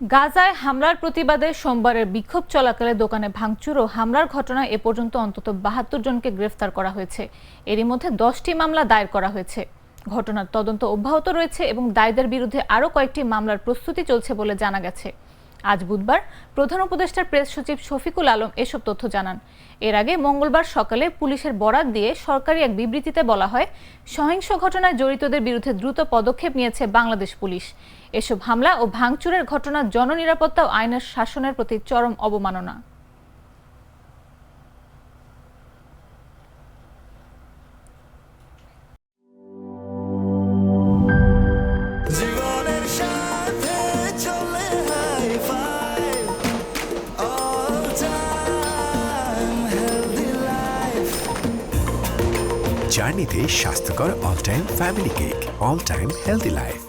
গাজায় হামলার প্রতিবাদে সোমবারের বিক্ষোভ চলাকালে দোকানে ভাঙচুর ও হামলার ঘটনায় এ পর্যন্ত অন্তত ৭২ জনকে গ্রেফতার করা হয়েছে। এরই মধ্যে ১০টি মামলা দায়ের করা হয়েছে। ঘটনার তদন্ত অব্যাহত রয়েছে এবং দায়ীদের বিরুদ্ধে আরও কয়েকটি মামলার প্রস্তুতি চলছে বলে জানা গেছে। আজ বুধবার প্রধান উপদেষ্টার প্রেস সচিব শফিকুল আলম এসব তথ্য জানান। এর আগে মঙ্গলবার সকালে পুলিশের বরাত দিয়ে সরকারি এক বিবৃতিতে বলা হয়, সহিংস ঘটনায় জড়িতদের বিরুদ্ধে দ্রুত পদক্ষেপ নিয়েছে বাংলাদেশ পুলিশ। এসব হামলা ও ভাঙচুরের ঘটনা জননিরাপত্তা ও আইনের শাসনের প্রতি চরম অবমাননা। জার্নিতে স্বাস্থ্যকর all time family cake, all time healthy life.